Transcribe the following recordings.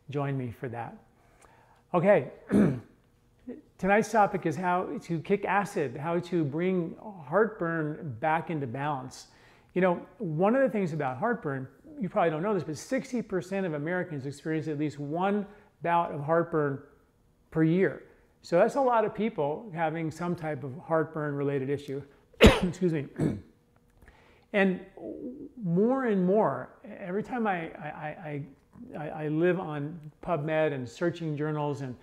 join me for that. Okay, tonight's topic is how to kick acid, how to bring heartburn back into balance. You know, one of the things about heartburn, you probably don't know this, but 60% of Americans experience at least one bout of heartburn per year. So that's a lot of people having some type of heartburn related issue. Excuse me. And more and more, every time I live on PubMed and searching journals, and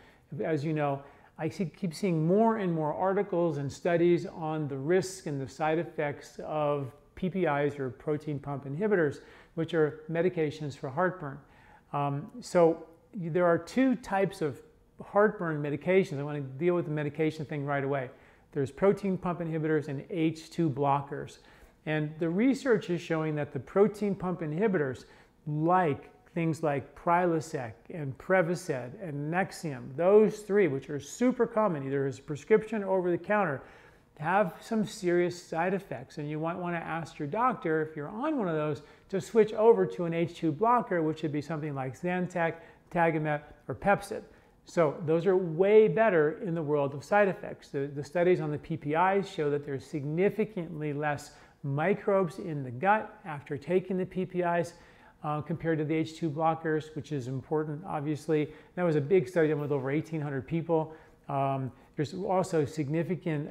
as you know, I keep seeing more and more articles and studies on the risks and the side effects of PPIs, or protein pump inhibitors, which are medications for heartburn. So there are two types of heartburn medications. I want to deal with the medication thing right away. There's protein pump inhibitors and H2 blockers. And the research is showing that the protein pump inhibitors, like things like Prilosec and Prevacid and Nexium, those three, which are super common, either as a prescription or over the counter, have some serious side effects. And you might want to ask your doctor, if you're on one of those, to switch over to an H2 blocker, which would be something like Zantac, Tagamet, or Pepcid. So those are way better in the world of side effects. The studies on the PPIs show that there's significantly less microbes in the gut after taking the PPIs compared to the H2 blockers, which is important, obviously. That was a big study done with over 1,800 people. There's also significant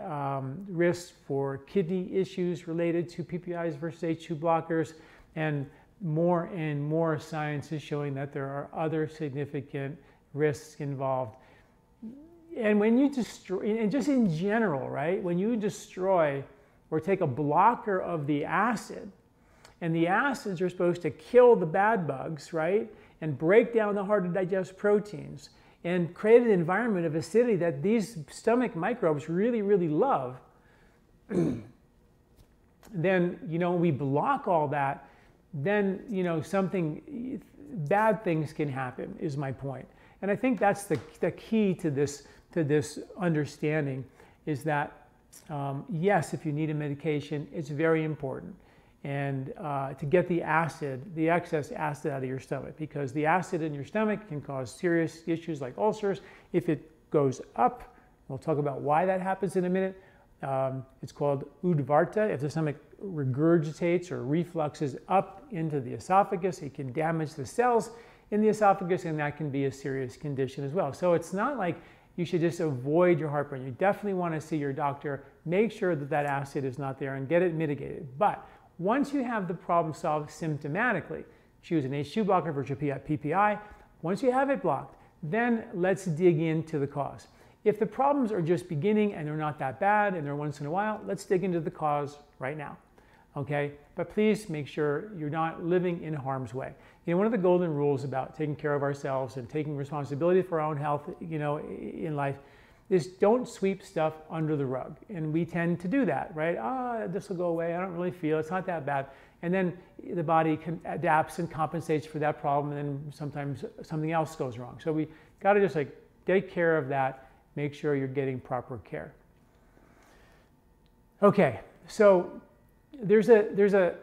risks for kidney issues related to PPIs versus H2 blockers, and more science is showing that there are other significant risks involved. And when you destroy, and just in general, right, when you destroy or take a blocker of the acid, and the acids are supposed to kill the bad bugs, right, and break down the hard to digest proteins, and create an environment of acidity that these stomach microbes really, really love, then, you know, we block all that, then, you know, bad things can happen, is my point. And I think that's the key to this understanding, is that, yes, if you need a medication, it's very important. And to get the excess acid out of your stomach, because the acid in your stomach can cause serious issues like ulcers. If it goes up, we'll talk about why that happens in a minute. It's called udvarta. If the stomach regurgitates or refluxes up into the esophagus, it can damage the cells in the esophagus, and that can be a serious condition as well. So it's not like you should just avoid your heartburn. You definitely want to see your doctor, make sure that that acid is not there, and get it mitigated. But once you have the problem solved symptomatically, choose an H2 blocker versus PPI. Once you have it blocked, then let's dig into the cause. If the problems are just beginning and they're not that bad and they're once in a while, let's dig into the cause right now, okay? But please make sure you're not living in harm's way. You know, one of the golden rules about taking care of ourselves and taking responsibility for our own health, you know, in life, is don't sweep stuff under the rug. And we tend to do that, right? This will go away, I don't really feel, it's not that bad. And then the body adapts and compensates for that problem, and then sometimes something else goes wrong. So we gotta just like take care of that, make sure you're getting proper care. Okay, so there's a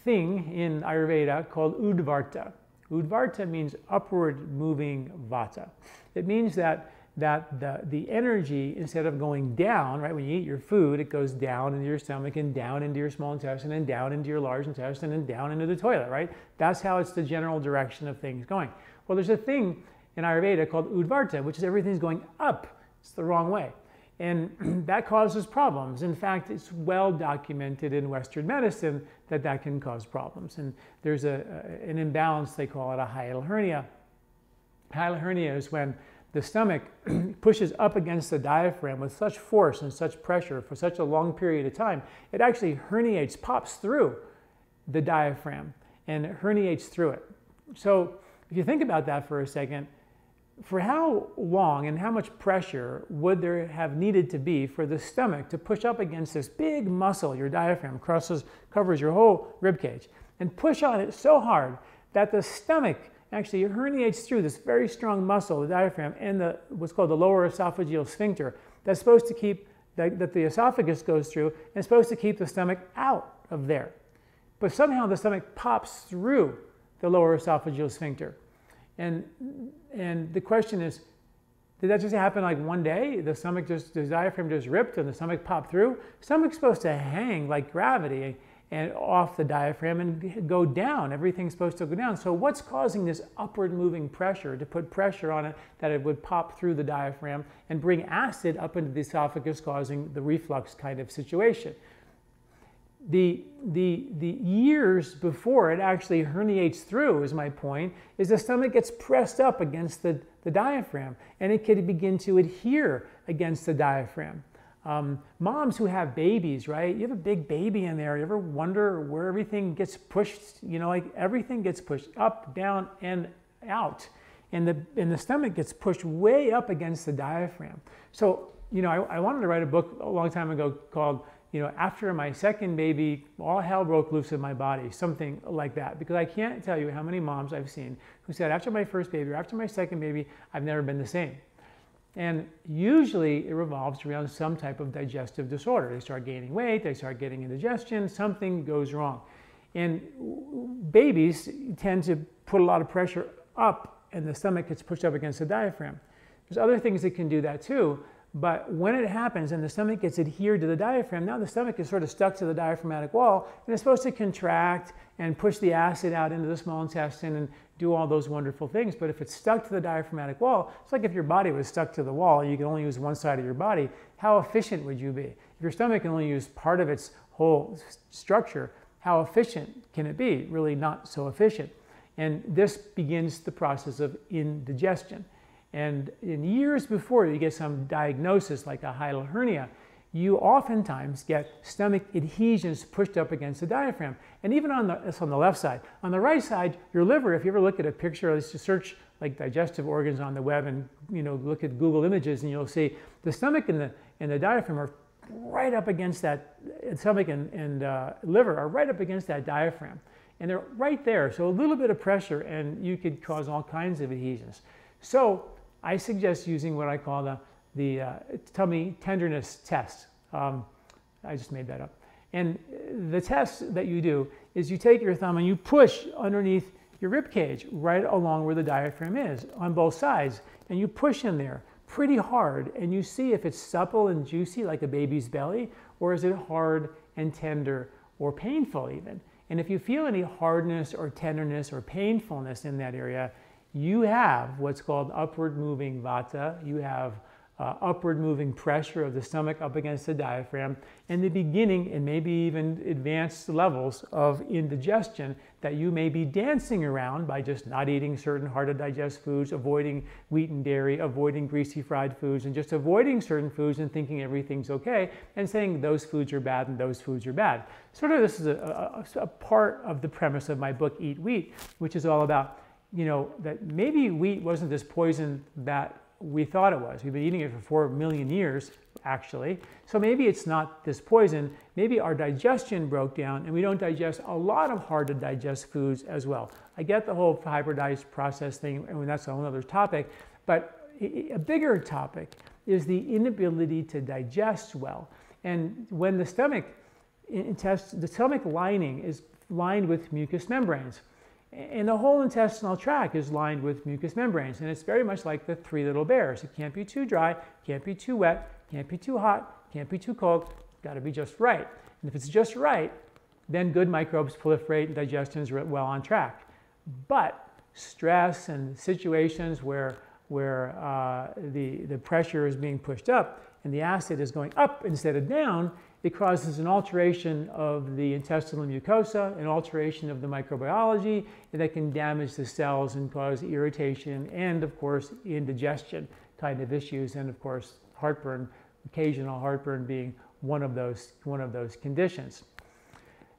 thing in Ayurveda called udvarta. Udvarta means upward moving vata. It means that the energy, instead of going down, right, when you eat your food, it goes down into your stomach and down into your small intestine and down into your large intestine and down into the toilet, right? That's how it's the general direction of things going. Well, there's a thing in Ayurveda called udvarta, which is everything's going up. It's the wrong way. And that causes problems. In fact, it's well documented in Western medicine that that can cause problems. And there's an imbalance, they call it a hiatal hernia. Hiatal hernia is when the stomach pushes up against the diaphragm with such force and such pressure for such a long period of time, it actually herniates, pops through the diaphragm and it herniates through it. So if you think about that for a second, for how long and how much pressure would there have needed to be for the stomach to push up against this big muscle, your diaphragm, covers your whole rib cage, and push on it so hard that the stomach actually herniates through this very strong muscle, the diaphragm, and what's called the lower esophageal sphincter, that's supposed to keep, that the esophagus goes through, and supposed to keep the stomach out of there. But somehow the stomach pops through the lower esophageal sphincter. And the question is, did that just happen like one day? The diaphragm just ripped and the stomach popped through? Stomach's supposed to hang like gravity and off the diaphragm and go down. Everything's supposed to go down. So what's causing this upward moving pressure to put pressure on it that it would pop through the diaphragm and bring acid up into the esophagus, causing the reflux kind of situation? The years before it actually herniates through, is my point, is the stomach gets pressed up against the diaphragm and it could begin to adhere against the diaphragm. Moms who have babies, right? You have a big baby in there. You ever wonder where everything gets pushed? You know, like everything gets pushed up, down, and out. And the stomach gets pushed way up against the diaphragm. So, you know, I wanted to write a book a long time ago called, you know, After My Second Baby, All Hell Broke Loose in My Body, something like that. Because I can't tell you how many moms I've seen who said, after my first baby or after my second baby, I've never been the same. And usually it revolves around some type of digestive disorder. They start gaining weight, they start getting indigestion, something goes wrong. And babies tend to put a lot of pressure up and the stomach gets pushed up against the diaphragm. There's other things that can do that too, but when it happens and the stomach gets adhered to the diaphragm, now the stomach is sort of stuck to the diaphragmatic wall and it's supposed to contract and push the acid out into the small intestine and do all those wonderful things. But if it's stuck to the diaphragmatic wall, it's like if your body was stuck to the wall, you can only use one side of your body. How efficient would you be? If your stomach can only use part of its whole structure, how efficient can it be? Really not so efficient. And this begins the process of indigestion. And in years before you get some diagnosis like a hiatal hernia, you oftentimes get stomach adhesions pushed up against the diaphragm. And even that's on the left side. On the right side, your liver, if you ever look at a picture, let's just search like digestive organs on the web and, you know, look at Google images and you'll see the stomach and the diaphragm are right up against that, stomach and liver are right up against that diaphragm. And they're right there. So a little bit of pressure and you could cause all kinds of adhesions. So I suggest using what I call the tummy tenderness test. I just made that up. And the test that you do is you take your thumb and you push underneath your rib cage right along where the diaphragm is on both sides. And you push in there pretty hard and you see if it's supple and juicy like a baby's belly, or is it hard and tender or painful even. And if you feel any hardness or tenderness or painfulness in that area, you have what's called upward moving vata. You have upward moving pressure of the stomach up against the diaphragm, and the beginning and maybe even advanced levels of indigestion that you may be dancing around by just not eating certain hard to digest foods, avoiding wheat and dairy, avoiding greasy fried foods, and just avoiding certain foods and thinking everything's okay and saying those foods are bad and those foods are bad. Sort of this is a part of the premise of my book, Eat Wheat, which is all about, you know, that maybe wheat wasn't this poison that we thought it was. We've been eating it for 4 million years, actually. So maybe it's not this poison. Maybe our digestion broke down and we don't digest a lot of hard to digest foods as well. I get the whole hybridized process thing, and that's a whole other topic, but a bigger topic is the inability to digest well. And when the stomach lining is lined with mucous membranes, and the whole intestinal tract is lined with mucous membranes, and it's very much like the 3 little bears. It can't be too dry, can't be too wet, can't be too hot, can't be too cold, got to be just right. And if it's just right, then good microbes proliferate and digestion is well on track. But stress and situations where the pressure is being pushed up and the acid is going up instead of down, it causes an alteration of the intestinal mucosa, an alteration of the microbiology, and that can damage the cells and cause irritation and, of course, indigestion kind of issues, and, of course, heartburn, occasional heartburn being one of those conditions.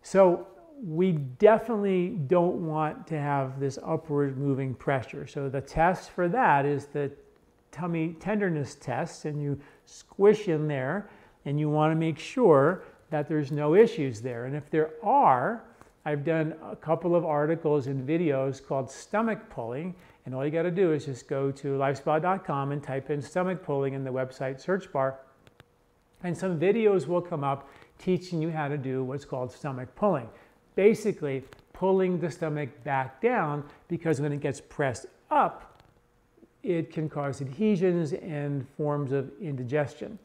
So we definitely don't want to have this upward moving pressure. So the test for that is the tummy tenderness test, and you squish in there. And you want to make sure that there's no issues there. And if there are, I've done a couple of articles and videos called stomach pulling. And all you got to do is just go to LifeSpa.com and type in stomach pulling in the website search bar. And some videos will come up teaching you how to do what's called stomach pulling. Basically, pulling the stomach back down, because when it gets pressed up, it can cause adhesions and forms of indigestion.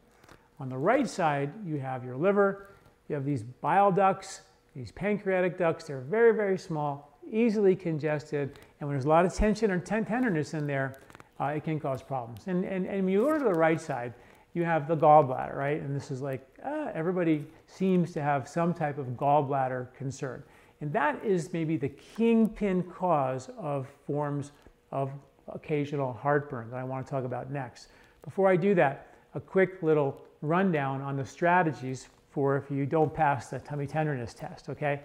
On the right side, you have your liver. You have these bile ducts, these pancreatic ducts. They're very, very small, easily congested. And when there's a lot of tension or tenderness in there, it can cause problems. And when you go to the right side, you have the gallbladder, right? And this is like, everybody seems to have some type of gallbladder concern. And that is maybe the kingpin cause of forms of occasional heartburn that I want to talk about next. Before I do that, a quick little rundown on the strategies for if you don't pass the tummy tenderness test, okay?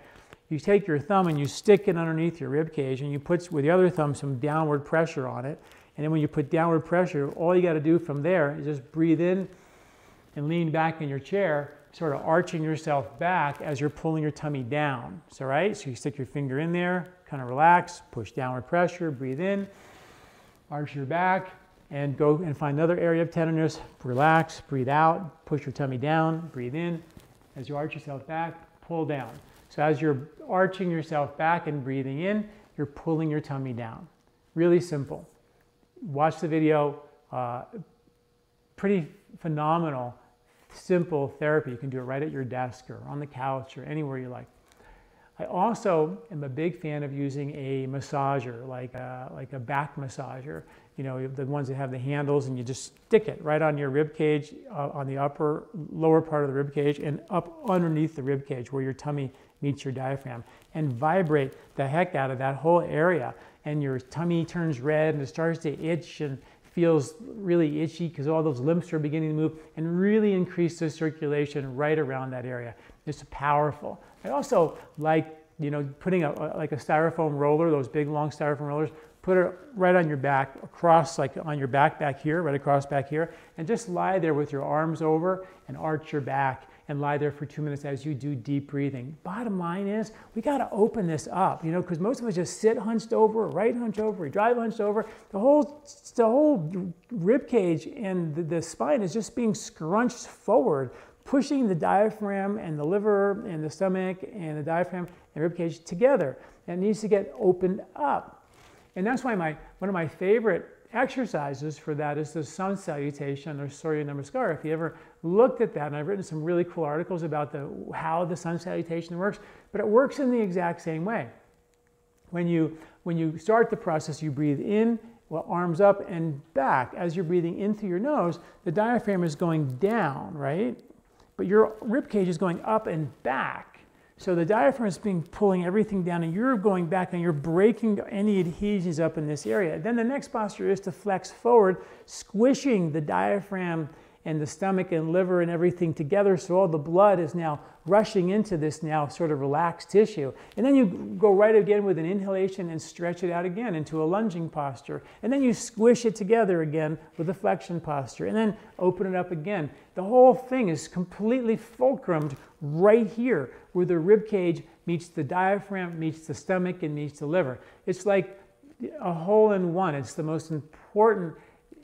You take your thumb and you stick it underneath your rib cage, and you put with the other thumb some downward pressure on it. And then when you put downward pressure, all you got to do from there is just breathe in and lean back in your chair, sort of arching yourself back as you're pulling your tummy down. So, right? So you stick your finger in there, kind of relax, push downward pressure, breathe in, arch your back, and go and find another area of tenderness. Relax, breathe out, push your tummy down, breathe in. As you arch yourself back, pull down. So as you're arching yourself back and breathing in, you're pulling your tummy down. Really simple. Watch the video. Pretty phenomenal, simple therapy. You can do it right at your desk or on the couch or anywhere you like. I also am a big fan of using a massager, like a back massager. You know, the ones that have the handles, and you just stick it right on your rib cage, on the lower part of the rib cage, and up underneath the rib cage where your tummy meets your diaphragm, and vibrate the heck out of that whole area. And your tummy turns red and it starts to itch and feels really itchy because all those lymphs are beginning to move, and really increase the circulation right around that area. It's powerful. I also like, you know, putting like a styrofoam roller, those big long styrofoam rollers, put it right on your back, across, like on your back here, right across back here, and just lie there with your arms over and arch your back and lie there for 2 minutes as you do deep breathing. Bottom line is, we got to open this up, you know, because most of us just sit hunched over, right hunch over, drive hunched over. The whole rib cage and the spine is just being scrunched forward, pushing the diaphragm and the liver and the stomach and the diaphragm and rib cage together. And it needs to get opened up. And that's why one of my favorite exercises for that is the sun salutation, or Surya Namaskar. If you ever looked at that, and I've written some really cool articles about how the sun salutation works, but it works in the exact same way. When you start the process, you breathe in, well, arms up and back. As you're breathing in through your nose, the diaphragm is going down, right? But your rib cage is going up and back. So the diaphragm is pulling everything down, and you're going back and you're breaking any adhesions up in this area. Then the next posture is to flex forward, squishing the diaphragm and the stomach and liver and everything together, so all the blood is now rushing into this now sort of relaxed tissue. And then you go right again with an inhalation and stretch it out again into a lunging posture. And then you squish it together again with a flexion posture, and then open it up again. The whole thing is completely fulcrumed right here where the rib cage meets the diaphragm, meets the stomach, and meets the liver. It's like a hole-in-one. It's the most important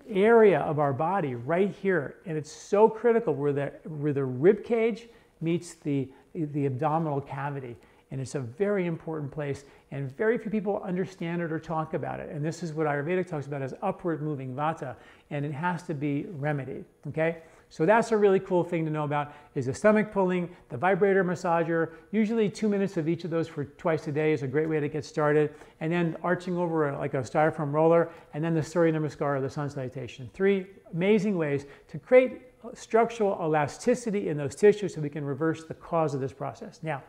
area of our body right here, and it's so critical where the rib cage meets the abdominal cavity, and it's a very important place, and very few people understand it or talk about it. And this is what Ayurvedic talks about as upward moving vata, and it has to be remedied. Okay, so that's a really cool thing to know about, is the stomach pulling, the vibrator massager. Usually 2 minutes of each of those for twice a day is a great way to get started. And then arching over like a styrofoam roller, and then the Surya Namaskar or the sun salutation. 3 amazing ways to create structural elasticity in those tissues so we can reverse the cause of this process. Now,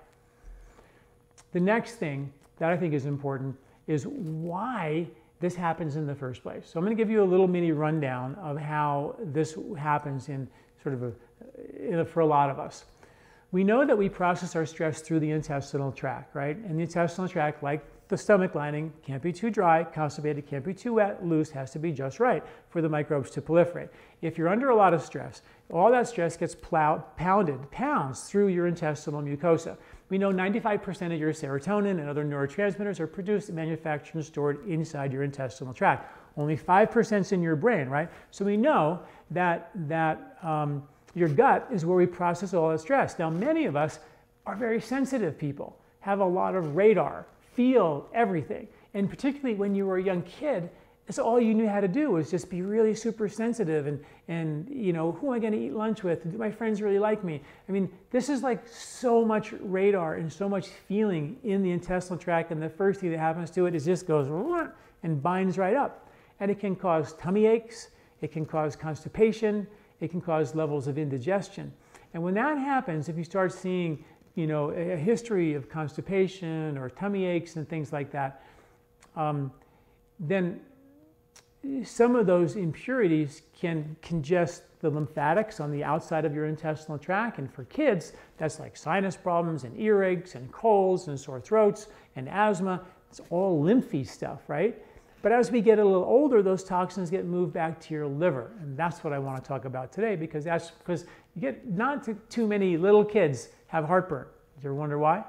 the next thing that I think is important is why this happens in the first place. So I'm going to give you a little mini rundown of how this happens in sort of for a lot of us. We know that we process our stress through the intestinal tract, right? And the intestinal tract, like the stomach lining, can't be too dry, constipated, can't be too wet, loose, has to be just right for the microbes to proliferate. If you're under a lot of stress, all that stress gets pounds through your intestinal mucosa. We know 95% of your serotonin and other neurotransmitters are produced, manufactured, and stored inside your intestinal tract. Only 5% is in your brain, right? So we know that your gut is where we process all that stress. Now, many of us are very sensitive people, have a lot of radar, feel everything. And particularly when you were a young kid, That's all you knew how to do, was just be really super sensitive and you know, who am I going to eat lunch with? Do my friends really like me? I mean, this is like so much radar and so much feeling in the intestinal tract, and the first thing that happens to it is just goes and binds right up. And it can cause tummy aches, it can cause constipation, it can cause levels of indigestion. And when that happens, if you start seeing, you know, a history of constipation or tummy aches and things like that, then some of those impurities can congest the lymphatics on the outside of your intestinal tract. And for kids, that's like sinus problems and earaches and colds and sore throats and asthma. It's all lymphy stuff, right? But as we get a little older, those toxins get moved back to your liver. And that's what I want to talk about today, because you get not too many little kids have heartburn. Do you ever wonder why?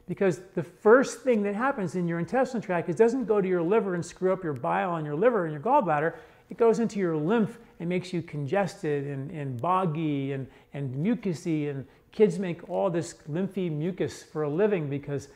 Because the first thing that happens in your intestinal tract is it doesn't go to your liver and screw up your bile in your liver and your gallbladder. It goes into your lymph and makes you congested and boggy and mucousy. And kids make all this lymphy mucus for a living because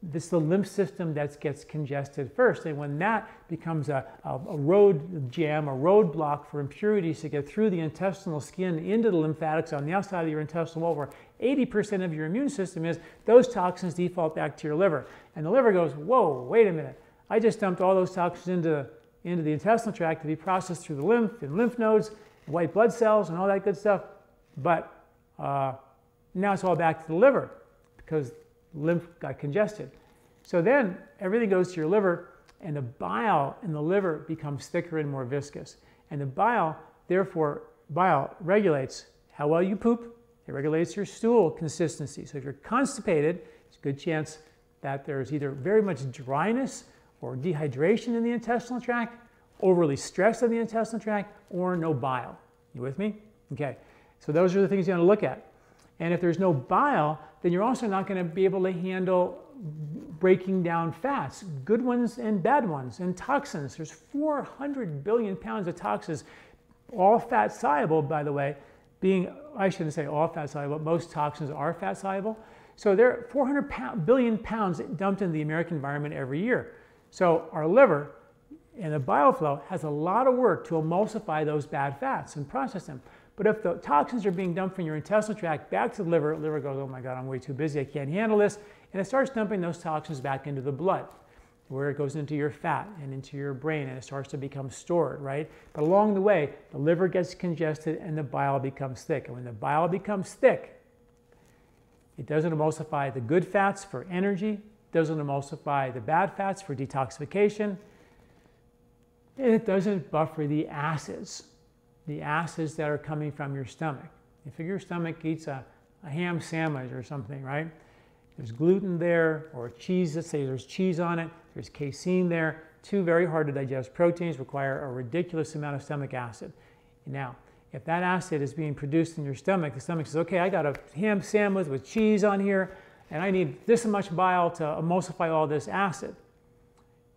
this is the lymph system that gets congested first. And when that becomes a road jam, a roadblock for impurities to get through the intestinal skin into the lymphatics on the outside of your intestinal wall, where 80% of your immune system is, those toxins default back to your liver. And the liver goes, whoa, wait a minute. I just dumped all those toxins into the intestinal tract to be processed through the lymph and lymph nodes, and white blood cells and all that good stuff. But now it's all back to the liver because lymph got congested. So then everything goes to your liver, and the bile in the liver becomes thicker and more viscous. And the bile, therefore, bile regulates how well you poop. It regulates your stool consistency. So if you're constipated, there's a good chance that there's either very much dryness or dehydration in the intestinal tract, overly stress in the intestinal tract, or no bile. You with me? Okay. So those are the things you want to look at. And if there's no bile, then you're also not going to be able to handle breaking down fats, good ones and bad ones, and toxins. There's 400 billion pounds of toxins, all fat soluble, by the way, I shouldn't say all fat soluble, but most toxins are fat soluble. So there are 400 billion pounds dumped in the American environment every year. So our liver and the bile flow has a lot of work to emulsify those bad fats and process them. But if the toxins are being dumped from your intestinal tract back to the liver goes, oh my God, I'm way too busy, I can't handle this. And it starts dumping those toxins back into the blood, where it goes into your fat and into your brain, and it starts to become stored, right? But along the way, the liver gets congested and the bile becomes thick. And when the bile becomes thick, it doesn't emulsify the good fats for energy, doesn't emulsify the bad fats for detoxification, and it doesn't buffer the acids that are coming from your stomach. If your stomach eats a ham sandwich or something, right? There's gluten there, or cheese, let's say there's cheese on it, there's casein there. Two very hard to digest proteins require a ridiculous amount of stomach acid. Now, if that acid is being produced in your stomach, the stomach says, okay, I got a ham sandwich with cheese on here, and I need this much bile to emulsify all this acid.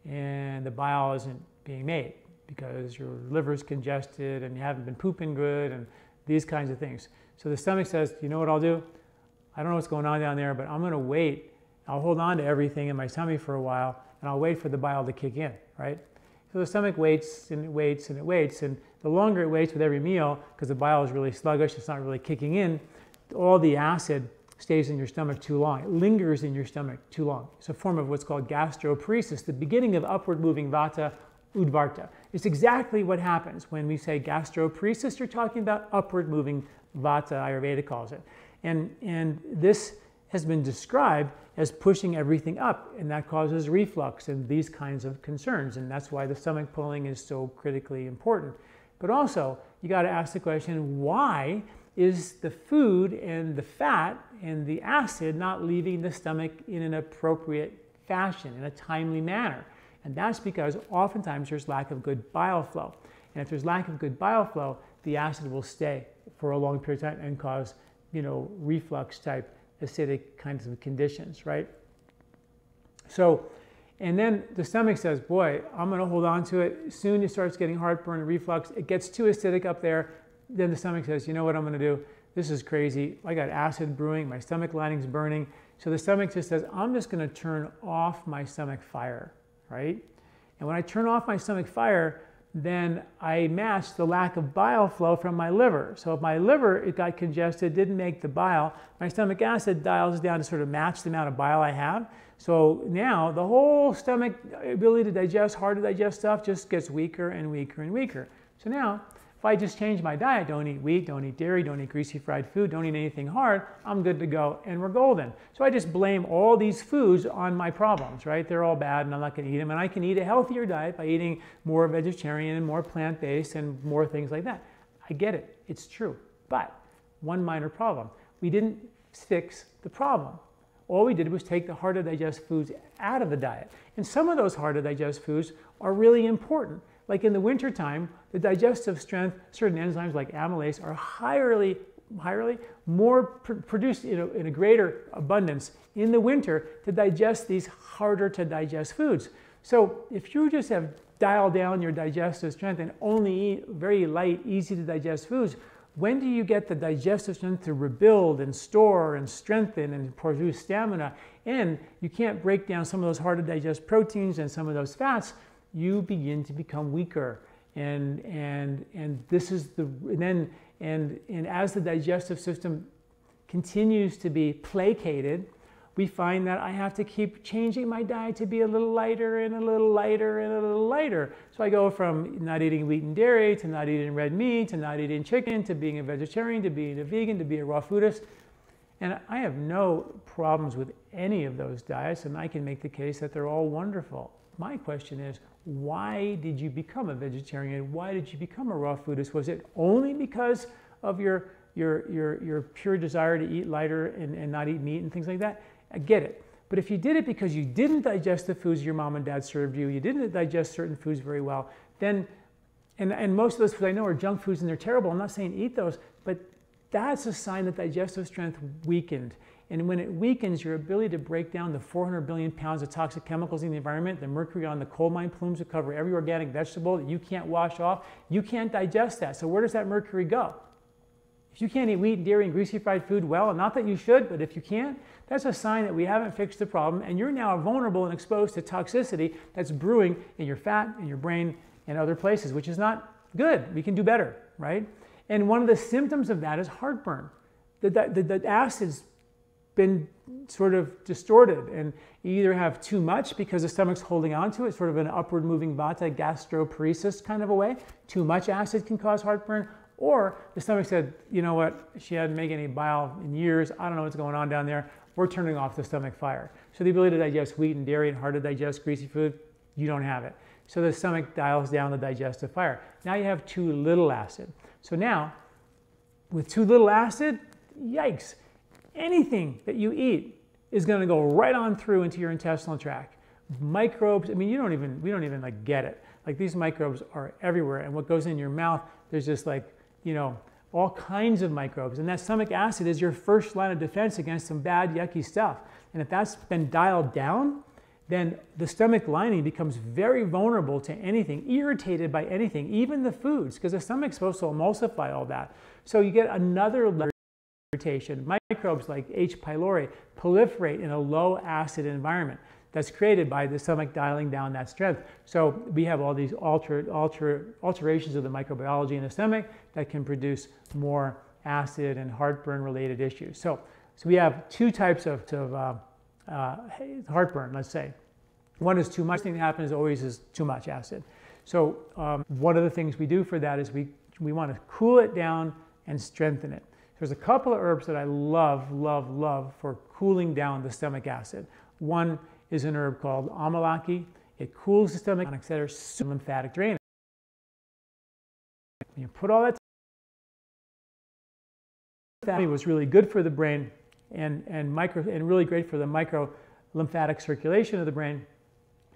And the bile isn't being made because your liver's congested and you haven't been pooping good and these kinds of things. So the stomach says, you know what I'll do? I don't know what's going on down there, but I'm going to wait. I'll hold on to everything in my tummy for a while, and I'll wait for the bile to kick in, right? So the stomach waits and it waits and it waits, and the longer it waits with every meal, because the bile is really sluggish, it's not really kicking in, all the acid stays in your stomach too long. It lingers in your stomach too long. It's a form of what's called gastroparesis, the beginning of upward moving vata udvarta. It's exactly what happens when we say gastroparesis. You're talking about upward moving vata, Ayurveda calls it. And this has been described as pushing everything up, and that causes reflux and these kinds of concerns, and that's why the stomach pulling is so critically important. But also, you got to ask the question, why is the food and the fat and the acid not leaving the stomach in an appropriate fashion, in a timely manner? And that's because oftentimes there's lack of good bile flow. And if there's lack of good bile flow, the acid will stay for a long period of time and cause, reflux type acidic kinds of conditions, right? So, and then the stomach says, boy, I'm going to hold on to it. Soon it starts getting heartburn and reflux. It gets too acidic up there. Then the stomach says, you know what I'm going to do? This is crazy. I got acid brewing. My stomach lining's burning. So the stomach just says, I'm just going to turn off my stomach fire, right? And when I turn off my stomach fire, then I match the lack of bile flow from my liver. So if my liver, it got congested, didn't make the bile, my stomach acid dials down to sort of match the amount of bile I have. So now the whole stomach ability to digest, hard to digest stuff just gets weaker and weaker and weaker. So now, if I just change my diet, don't eat wheat, don't eat dairy, don't eat greasy fried food, don't eat anything hard, I'm good to go and we're golden. So I just blame all these foods on my problems, right? They're all bad and I'm not going to eat them. And I can eat a healthier diet by eating more vegetarian and more plant-based and more things like that. I get it. It's true. But one minor problem. We didn't fix the problem. All we did was take the hard to digest foods out of the diet. And some of those hard to digest foods are really important. Like in the wintertime, the digestive strength, certain enzymes like amylase are more produced in a greater abundance in the winter to digest these harder to digest foods. So if you just have dialed down your digestive strength and only eat very light, easy to digest foods, when do you get the digestive strength to rebuild and store and strengthen and produce stamina? And you can't break down some of those hard to digest proteins and some of those fats. You begin to become weaker, and this is the and as the digestive system continues to be placated, we find that I have to keep changing my diet to be a little lighter and a little lighter and a little lighter. So I go from not eating wheat and dairy to not eating red meat to not eating chicken to being a vegetarian to being a vegan to being a raw foodist, and I have no problems with any of those diets, and I can make the case that they're all wonderful. My question is, why did you become a vegetarian? Why did you become a raw foodist? Was it only because of your pure desire to eat lighter and not eat meat and things like that? I get it. But if you did it because you didn't digest the foods your mom and dad served you, you didn't digest certain foods very well, then, and most of those foods I know are junk foods and they're terrible. I'm not saying eat those, but that's a sign that digestive strength weakened. And when it weakens, your ability to break down the 400 billion pounds of toxic chemicals in the environment, the mercury on the coal mine plumes that cover every organic vegetable that you can't wash off, you can't digest that. So where does that mercury go? If you can't eat wheat, dairy, and greasy fried food well, and not that you should, but if you can't, that's a sign that we haven't fixed the problem, and you're now vulnerable and exposed to toxicity that's brewing in your fat, in your brain, and other places, which is not good. We can do better, right? And one of the symptoms of that is heartburn. The acid's been sort of distorted, and you either have too much because the stomach's holding on to it, sort of an upward moving vata, gastroparesis kind of a way. Too much acid can cause heartburn, or the stomach said, you know what, she hadn't made any bile in years, I don't know what's going on down there, we're turning off the stomach fire. So the ability to digest wheat and dairy and hard to digest greasy food, you don't have it. So the stomach dials down the digestive fire. Now you have too little acid. So now, with too little acid, yikes. Anything that you eat is going to go right on through into your intestinal tract. Microbes, I mean, we don't even like get it. Like these microbes are everywhere, and what goes in your mouth, there's just like, you know, all kinds of microbes. And that stomach acid is your first line of defense against some bad, yucky stuff. And if that's been dialed down, then the stomach lining becomes very vulnerable to anything, irritated by anything, even the foods, because the stomach's supposed to emulsify all that. So you get another level irritation. Microbes like H. pylori proliferate in a low acid environment that's created by the stomach dialing down that strength. So we have all these alterations of the microbiology in the stomach that can produce more acid and heartburn related issues. So we have two types of heartburn, let's say. One is too much. The thing that happens always is too much acid. So one of the things we do for that is we want to cool it down and strengthen it. There's a couple of herbs that I love for cooling down the stomach acid. One is an herb called amalaki. It cools the stomach, etc. Lymphatic drainage. When you put all that together, it was really good for the brain and really great for the micro lymphatic circulation of the brain.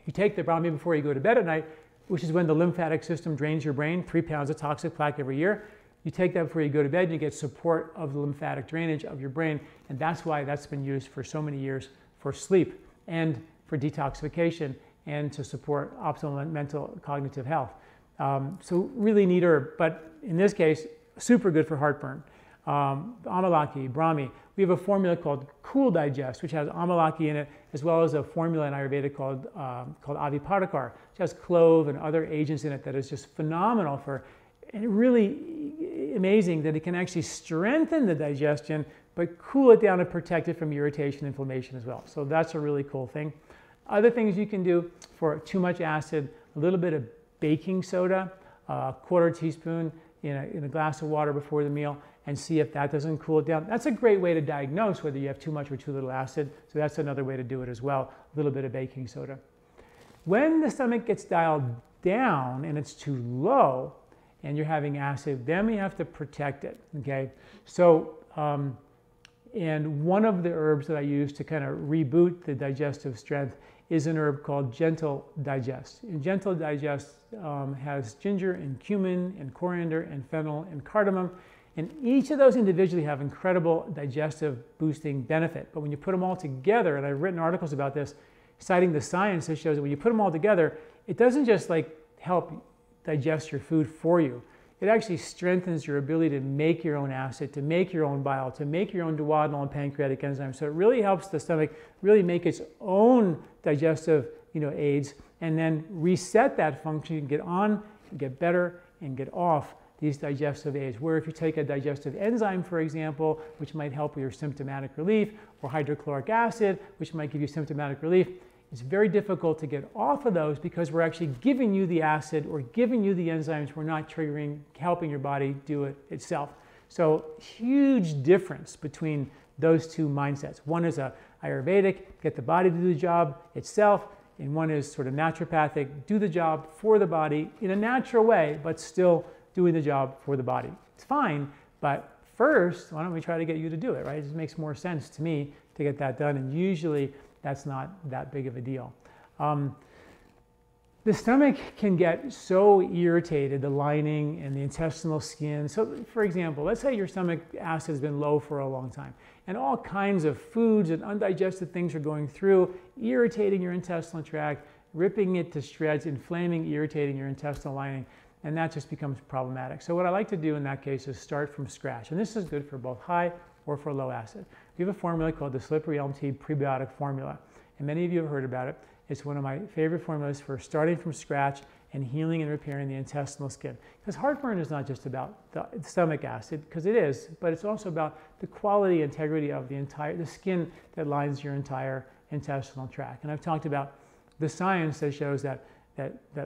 You take the brahmi before you go to bed at night, which is when the lymphatic system drains your brain, 3 pounds of toxic plaque every year. You take that before you go to bed and you get support of the lymphatic drainage of your brain, and that's why that's been used for so many years for sleep and for detoxification and to support optimal mental cognitive health. So really neat herb, but in this case, super good for heartburn. Amalaki, Brahmi. We have a formula called Cool Digest, which has amalaki in it, as well as a formula in Ayurveda called Avipadakar, which has clove and other agents in it that is just phenomenal for, and really amazing that it can actually strengthen the digestion, but cool it down and protect it from irritation, inflammation as well. So that's a really cool thing. Other things you can do for too much acid, a little bit of baking soda, a quarter teaspoon in a glass of water before the meal, and see if that doesn't cool it down. That's a great way to diagnose whether you have too much or too little acid. So that's another way to do it as well, a little bit of baking soda. When the stomach gets dialed down and it's too low and you're having acid, then we have to protect it, okay? So, and one of the herbs that I use to kind of reboot the digestive strength is an herb called Gentle Digest. And Gentle Digest has ginger and cumin and coriander and fennel and cardamom. And each of those individually have incredible digestive boosting benefit. But when you put them all together, and I've written articles about this, citing the science that shows that when you put them all together, it doesn't just like help digest your food for you. It actually strengthens your ability to make your own acid, to make your own bile, to make your own duodenal and pancreatic enzymes. So it really helps the stomach really make its own digestive aids, and then reset that function. You can get on, get better, and get off these digestive aids. Where if you take a digestive enzyme, for example, which might help with your symptomatic relief, or hydrochloric acid, which might give you symptomatic relief, it's very difficult to get off of those because we're actually giving you the acid or giving you the enzymes. We're not helping your body do it itself. So huge difference between those two mindsets. One is a Ayurvedic, get the body to do the job itself, and one is sort of naturopathic, do the job for the body in a natural way, but still doing the job for the body. It's fine, but first, why don't we try to get you to do it, right? It just makes more sense to me to get that done, and usually that's not that big of a deal. The stomach can get so irritated, the lining and the intestinal skin. So for example, let's say your stomach acid has been low for a long time and all kinds of foods and undigested things are going through, irritating your intestinal tract, ripping it to shreds, inflaming, irritating your intestinal lining, and that just becomes problematic. So what I like to do in that case is start from scratch. And this is good for both high or for low acid. We have a formula called the Slippery Elm Tea Prebiotic Formula, and many of you have heard about it. It's one of my favorite formulas for starting from scratch and healing and repairing the intestinal skin. Because heartburn is not just about the stomach acid, because it is, but it's also about the quality, integrity of the skin that lines your entire intestinal tract. And I've talked about the science that shows that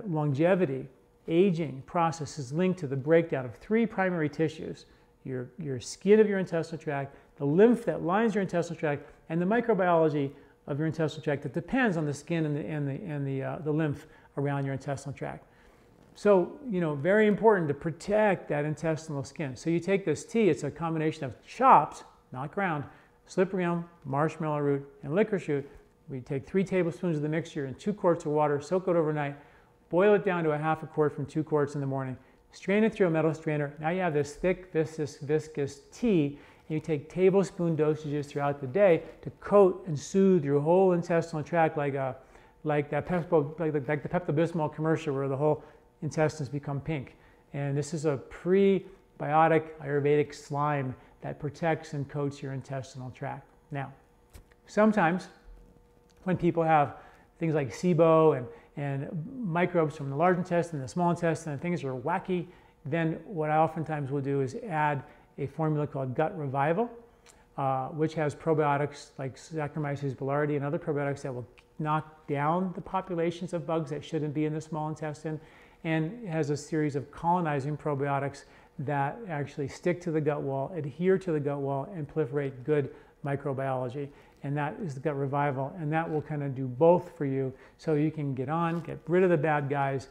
longevity, aging process is linked to the breakdown of three primary tissues: your skin of your intestinal tract, the lymph that lines your intestinal tract, and the microbiology of your intestinal tract that depends on the skin and the lymph around your intestinal tract. So, very important to protect that intestinal skin. So you take this tea, it's a combination of chopped, not ground, slippery elm, marshmallow root, and licorice root. We take 3 tablespoons of the mixture in 2 quarts of water, soak it overnight, boil it down to a half a quart from 2 quarts in the morning, strain it through a metal strainer. Now you have this thick, viscous tea, and you take tablespoon dosages throughout the day to coat and soothe your whole intestinal tract like the Pepto-Bismol commercial where the whole intestines become pink. And this is a prebiotic Ayurvedic slime that protects and coats your intestinal tract. Now, sometimes when people have things like SIBO and microbes from the large intestine, the small intestine, and things are wacky, then what I oftentimes will do is add a formula called Gut Revival, which has probiotics like Saccharomyces boulardii and other probiotics that will knock down the populations of bugs that shouldn't be in the small intestine, and it has a series of colonizing probiotics that actually stick to the gut wall, adhere to the gut wall, and proliferate good microbiology. And that is the Gut Revival, and that will kind of do both for you, so you can get rid of the bad guys,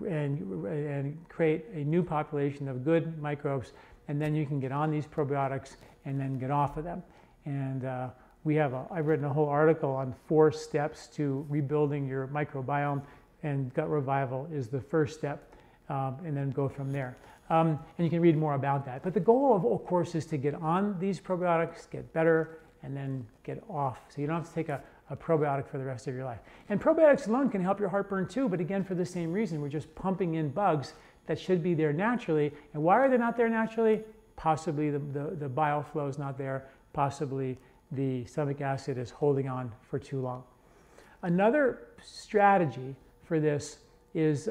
and create a new population of good microbes, and then you can get on these probiotics and then get off of them. And I've written a whole article on 4 steps to rebuilding your microbiome, and Gut Revival is the first step, and then go from there. And you can read more about that. But the goal, of course, is to get on these probiotics, get better, and then get off. So you don't have to take a probiotic for the rest of your life. And probiotics alone can help your heartburn too, but again, for the same reason. We're just pumping in bugs that should be there naturally. And why are they not there naturally? possibly the bile flow is not there, possibly the stomach acid is holding on for too long. Another strategy for this is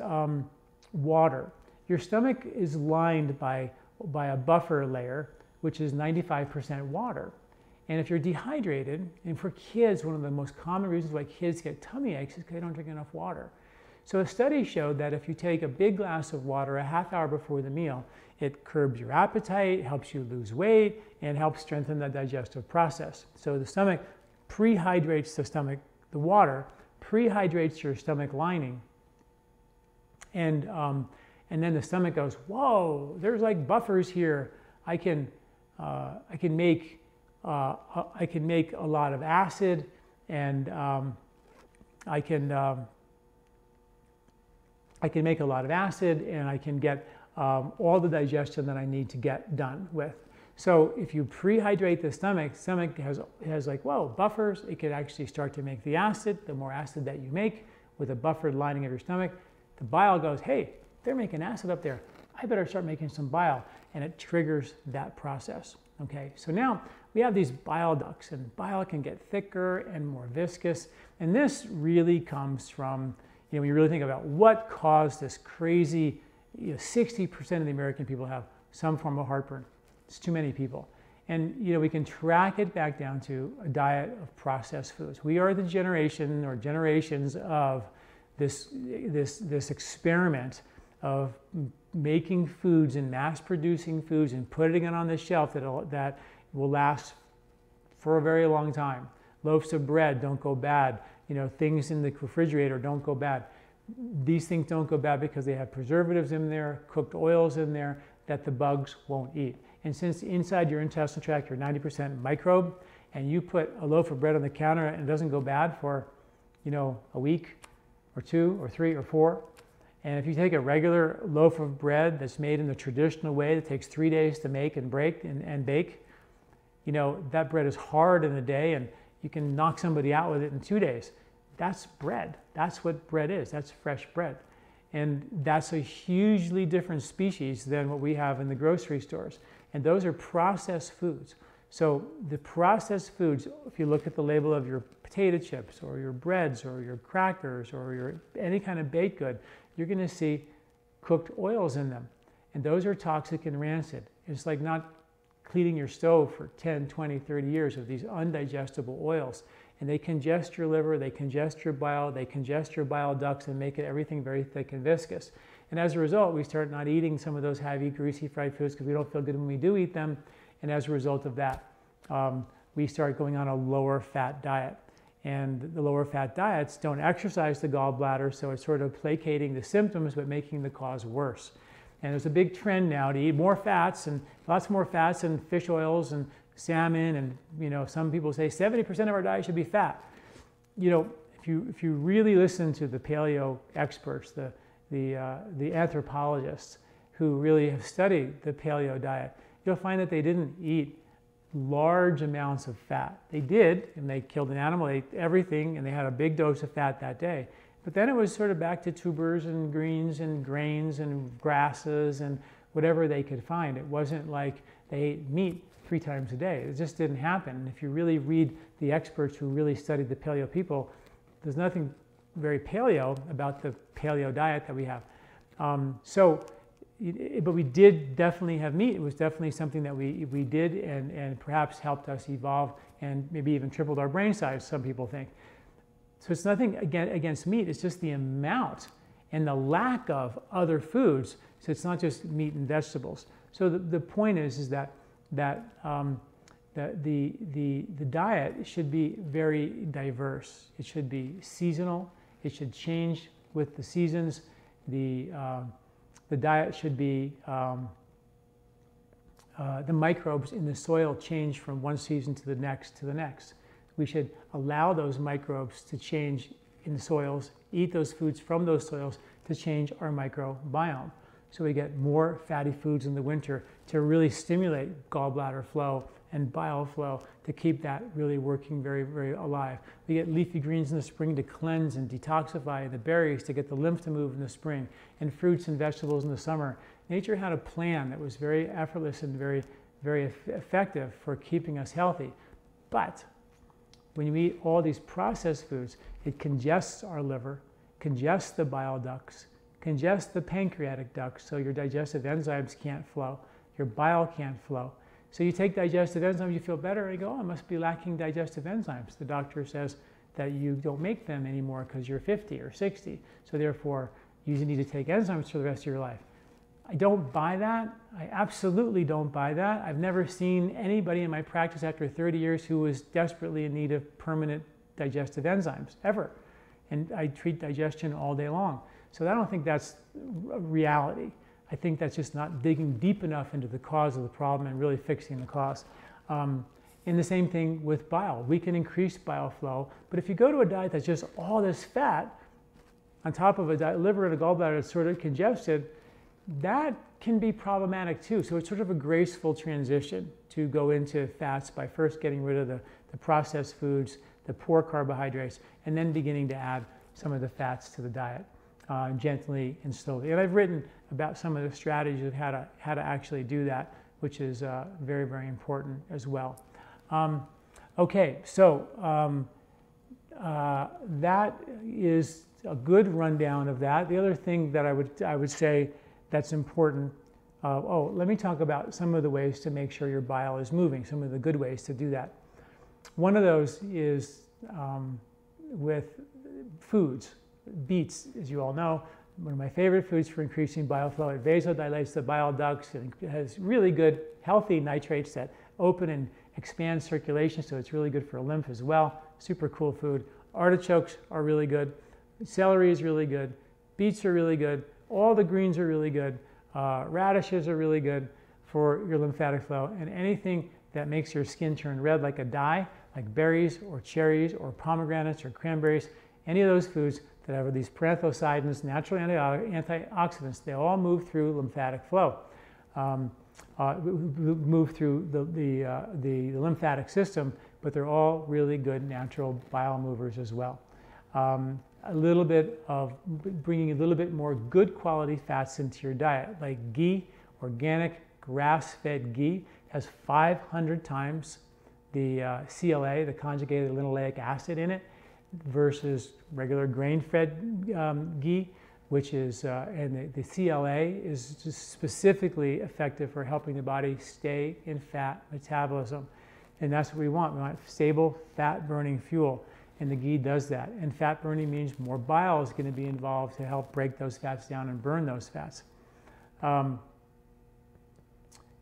water. Your stomach is lined by a buffer layer, which is 95% water. And if you're dehydrated, and for kids, one of the most common reasons why kids get tummy aches is because they don't drink enough water. So a study showed that if you take a big glass of water a half hour before the meal, it curbs your appetite, helps you lose weight, and helps strengthen the digestive process. So the stomach prehydrates the water prehydrates your stomach lining. And then the stomach goes, whoa, there's like buffers here. I can make a lot of acid, and I can make a lot of acid, and I can get all the digestion that I need to get done with. So if you prehydrate the stomach has like, whoa, buffers. It could actually start to make the acid. The more acid that you make with a buffered lining of your stomach, the bile goes, hey, they're making acid up there. I better start making some bile. And it triggers that process. Okay, so now we have these bile ducts, and bile can get thicker and more viscous. And this really comes from, when you really think about what caused this crazy, 60% of the American people have some form of heartburn. It's too many people. And we can track it back down to a diet of processed foods. We are the generation or generations of this experiment of making foods and mass producing foods and putting it on the shelf that will last for a very long time. Loaves of bread don't go bad. Things in the refrigerator don't go bad. These things don't go bad because they have preservatives in there, cooked oils in there that the bugs won't eat. And since inside your intestinal tract you're 90% microbe, and you put a loaf of bread on the counter and it doesn't go bad for, a week or 2 or 3 or 4, and if you take a regular loaf of bread that's made in the traditional way that takes 3 days to make and bake, that bread is hard in a day, and you can knock somebody out with it in 2 days. That's bread. That's what bread is. That's fresh bread. And that's a hugely different species than what we have in the grocery stores. And those are processed foods. So the processed foods, if you look at the label of your potato chips or your breads or your crackers or any kind of baked good, you're going to see cooked oils in them. And those are toxic and rancid. It's like not cleaning your stove for 10, 20, 30 years of these undigestible oils. And they congest your liver, they congest your bile, they congest your bile ducts and make everything very thick and viscous. And as a result, we start not eating some of those heavy, greasy fried foods because we don't feel good when we do eat them. And as a result of that, we start going on a lower fat diet. And the lower fat diets don't exercise the gallbladder, so it's sort of placating the symptoms but making the cause worse. And there's a big trend now to eat more fats, and lots more fats and fish oils and salmon, and some people say 70% of our diet should be fat. If you really listen to the paleo experts, the anthropologists who really have studied the paleo diet, you'll find that they didn't eat large amounts of fat. They did, and they killed an animal, ate everything, and they had a big dose of fat that day. But then it was sort of back to tubers and greens and grains and grasses and whatever they could find. It wasn't like they ate meat 3 times a day. It just didn't happen. And if you really read the experts who really studied the paleo people, there's nothing very paleo about the paleo diet that we have. But we did definitely have meat. It was definitely something that we did and perhaps helped us evolve and maybe even tripled our brain size, some people think. So it's nothing against meat, it's just the amount and the lack of other foods. So it's not just meat and vegetables. So the point is that the diet should be very diverse. It should be seasonal. It should change with the seasons. The diet should be, the microbes in the soil change from one season to the next We should allow those microbes to change in the soils, eat those foods from those soils to change our microbiome. So we get more fatty foods in the winter to really stimulate gallbladder flow and bile flow to keep that really working very, very alive. We get leafy greens in the spring to cleanse and detoxify, the berries to get the lymph to move in the spring, and fruits and vegetables in the summer. Nature had a plan that was very effortless and very, very effective for keeping us healthy. But when you eat all these processed foods, it congests our liver, congests the bile ducts, congests the pancreatic ducts, so your digestive enzymes can't flow, your bile can't flow. So you take digestive enzymes, you feel better, and you go, oh, I must be lacking digestive enzymes. The doctor says that you don't make them anymore because you're 50 or 60, so therefore you need to take enzymes for the rest of your life. I don't buy that. I absolutely don't buy that. I've never seen anybody in my practice after 30 years who was desperately in need of permanent digestive enzymes, ever. And I treat digestion all day long. So I don't think that's a reality. I think that's just not digging deep enough into the cause of the problem and really fixing the cause. And the same thing with bile. We can increase bile flow, but if you go to a diet that's just all this fat, on top of a liver and a gallbladder that's sort of congested, that can be problematic too. So it's sort of a graceful transition to go into fats by first getting rid of the processed foods, the poor carbohydrates, and then beginning to add some of the fats to the diet gently and slowly. And I've written about some of the strategies of how to actually do that, which is very, very important as well. Okay, so that is a good rundown of that. The other thing that I would say that's important, let me talk about some of the ways to make sure your bile is moving, some of the good ways to do that. One of those is with foods. Beets, as you all know, one of my favorite foods for increasing bile flow. It vasodilates the bile ducts. It has really good, healthy nitrates that open and expand circulation, so it's really good for lymph as well. Super cool food. Artichokes are really good. Celery is really good. Beets are really good. All the greens are really good. Radishes are really good for your lymphatic flow. And anything that makes your skin turn red like a dye, like berries or cherries or pomegranates or cranberries, any of those foods that have these paranthocyanins, natural antioxidants, they all move through lymphatic flow, move through the lymphatic system, but they're all really good natural bile movers as well. A little bit of bringing a little bit more good quality fats into your diet, like ghee, organic grass-fed ghee, has 500 times the CLA, the conjugated linoleic acid in it, versus regular grain-fed ghee, which is, and the CLA is just specifically effective for helping the body stay in fat metabolism. And that's what we want. We want stable fat-burning fuel. And the ghee does that. And fat burning means more bile is going to be involved to help break those fats down and burn those fats.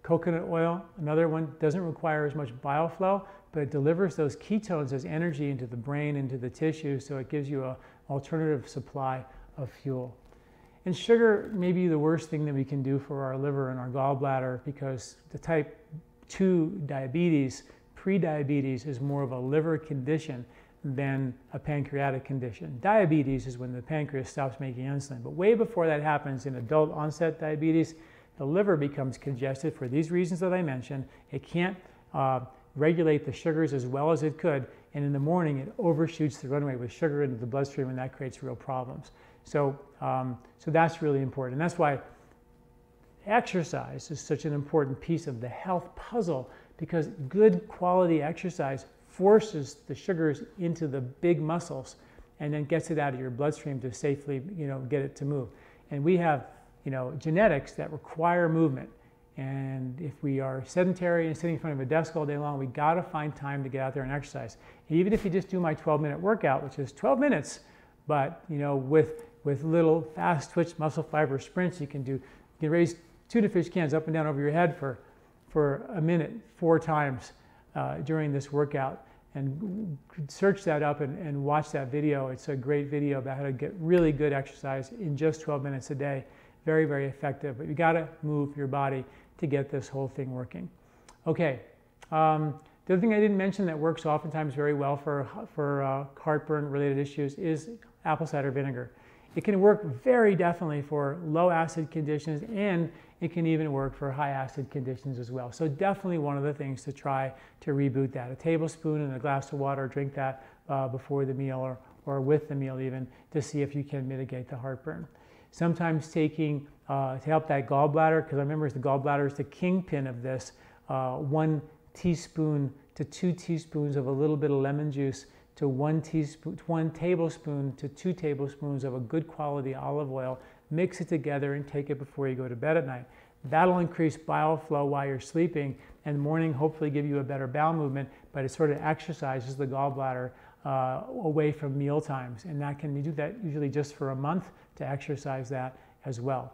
Coconut oil, another one, doesn't require as much bile flow, but it delivers those ketones as energy into the brain, into the tissue, so it gives you an alternative supply of fuel. And sugar may be the worst thing that we can do for our liver and our gallbladder, because the type 2 diabetes, pre-diabetes, is more of a liver condition than a pancreatic condition. Diabetes is when the pancreas stops making insulin, but way before that happens in adult onset diabetes, the liver becomes congested for these reasons that I mentioned. It can't regulate the sugars as well as it could, and in the morning it overshoots the runway with sugar into the bloodstream, and that creates real problems. So, so that's really important, and that's why exercise is such an important piece of the health puzzle, because good quality exercise forces the sugars into the big muscles and then gets it out of your bloodstream to safely, get it to move. And we have, genetics that require movement. And if we are sedentary and sitting in front of a desk all day long, we got to find time to get out there and exercise. And even if you just do my 12-minute workout, which is 12 minutes, but with little fast twitch muscle fiber sprints, you can raise tuna fish cans up and down over your head for a minute 4 times during this workout. And search that up and watch that video. It's a great video about how to get really good exercise in just 12 minutes a day. Very, very effective, but you got to move your body to get this whole thing working. Okay, the other thing I didn't mention that works oftentimes very well for heartburn related issues is apple cider vinegar. It can work very definitely for low acid conditions, and it can even work for high acid conditions as well. So definitely one of the things to try to reboot that. A tablespoon in a glass of water, drink that before the meal or with the meal even, to see if you can mitigate the heartburn. Sometimes taking, to help that gallbladder, because I remember the gallbladder is the kingpin of this, 1 teaspoon to 2 teaspoons of a little bit of lemon juice to 1 tablespoon to 2 tablespoons of a good quality olive oil. Mix it together and take it before you go to bed at night. That'll increase bile flow while you're sleeping, and the morning hopefully give you a better bowel movement, but it sort of exercises the gallbladder away from meal times, and that can do that usually just for a month to exercise that as well.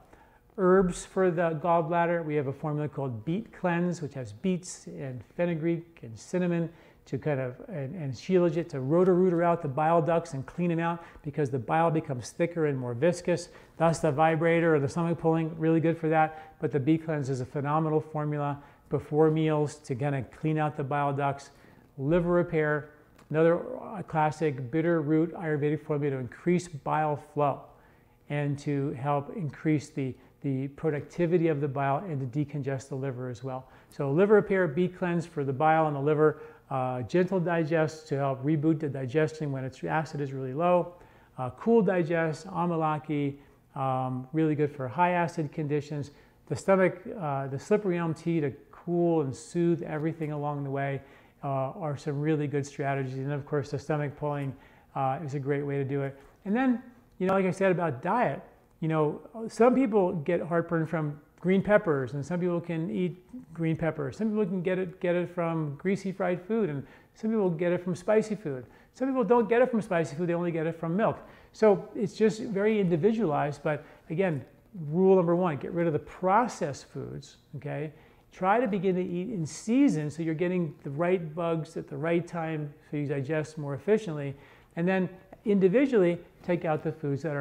Herbs for the gallbladder, we have a formula called Beet Cleanse, which has beets and fenugreek and cinnamon to kind of, and shilajit to rotor out the bile ducts and clean them out, because the bile becomes thicker and more viscous. Thus the vibrator or the stomach pulling, really good for that. But the Beet Cleanse is a phenomenal formula before meals to kind of clean out the bile ducts. Liver repair, another classic bitter root Ayurvedic formula to increase bile flow and to help increase the productivity of the bile and to decongest the liver as well. So liver repair, Beet Cleanse for the bile and the liver. Gentle digest to help reboot the digestion when its acid is really low. Cool digest, amalaki, really good for high acid conditions. The stomach, the slippery elm tea to cool and soothe everything along the way are some really good strategies. And of course, the stomach pulling is a great way to do it. And then, like I said about diet, some people get heartburn from green peppers, and some people can eat green peppers. Some people can get it from greasy fried food, and some people get it from spicy food. Some people don't get it from spicy food, they only get it from milk. So it's just very individualized, but again, rule number 1, get rid of the processed foods, okay? Try to begin to eat in season so you're getting the right bugs at the right time so you digest more efficiently. And then individually, take out the foods that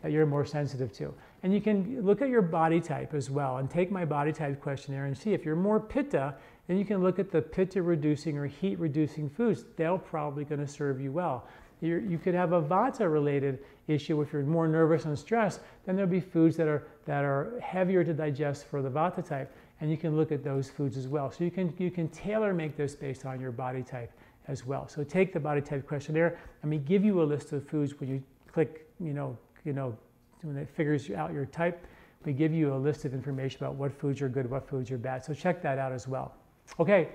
you're more sensitive to. And you can look at your body type as well and take my body type questionnaire and see if you're more pitta, then you can look at the pitta reducing or heat reducing foods. They're probably going to serve you well. You could have a vata related issue. If you're more nervous and stressed, then there'll be foods that are heavier to digest for the vata type, and you can look at those foods as well. So you can tailor make this based on your body type as well. So take the body type questionnaire. Let me give you a list of foods when you click, when it figures out your type, we give you a list of information about what foods are good, what foods are bad. So check that out as well. Okay,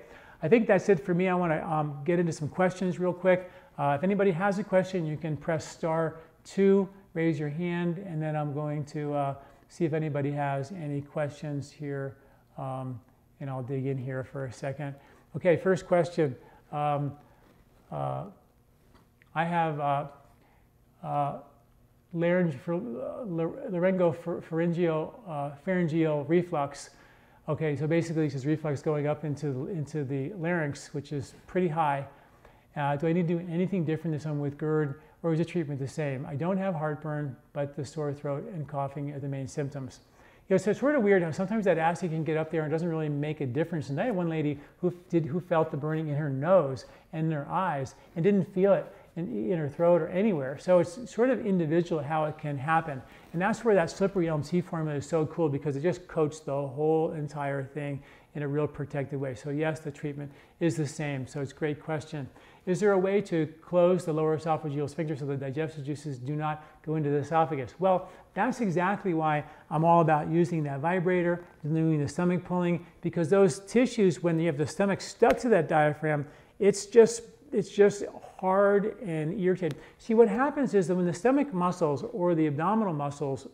I think that's it for me. I want to get into some questions real quick. If anybody has a question, you can press *2, raise your hand, and then I'm going to see if anybody has any questions here, and I'll dig in here for a second. Okay, first question. I have laryngopharyngeal reflux. Okay, so basically it's just reflux going up into the larynx, which is pretty high. Do I need to do anything different than someone with GERD, or is the treatment the same? I don't have heartburn, but the sore throat and coughing are the main symptoms. So it's sort of weird how sometimes that acid can get up there and doesn't really make a difference. And I had one lady who felt the burning in her nose and in her eyes and didn't feel it in her throat or anywhere. So it's sort of individual how it can happen. And that's where that slippery elm tea formula is so cool, because it just coats the whole entire thing in a real protected way. So yes, the treatment is the same. So it's a great question. Is there a way to close the lower esophageal sphincter so the digestive juices do not go into the esophagus? Well, that's exactly why I'm all about using that vibrator, doing the stomach pulling, because those tissues, when you have the stomach stuck to that diaphragm, it's just hard and irritated. See, what happens is that when the stomach muscles or the abdominal muscles,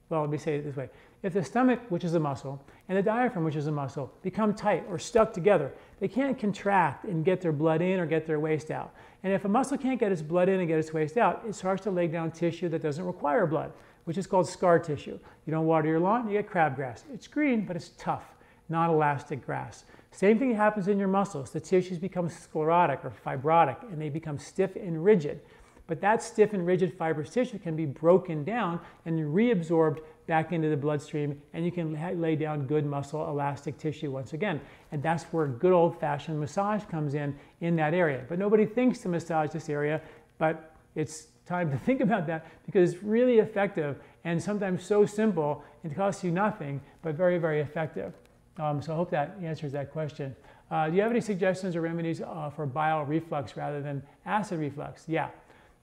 well, let me say it this way. If the stomach, which is a muscle, and the diaphragm, which is a muscle, become tight or stuck together, they can't contract and get their blood in or get their waste out. And if a muscle can't get its blood in and get its waste out, it starts to lay down tissue that doesn't require blood, which is called scar tissue. You don't water your lawn, you get crabgrass. It's green, but it's tough, not elastic grass. Same thing happens in your muscles. The tissues become sclerotic or fibrotic, and they become stiff and rigid. But that stiff and rigid fibrous tissue can be broken down and reabsorbed back into the bloodstream, and you can lay down good muscle elastic tissue once again. And that's where good old-fashioned massage comes in that area. But nobody thinks to massage this area, but it's time to think about that because it's really effective and sometimes so simple and it costs you nothing, but very, very effective. So I hope that answers that question. Do you have any suggestions or remedies for bile reflux rather than acid reflux? Yeah,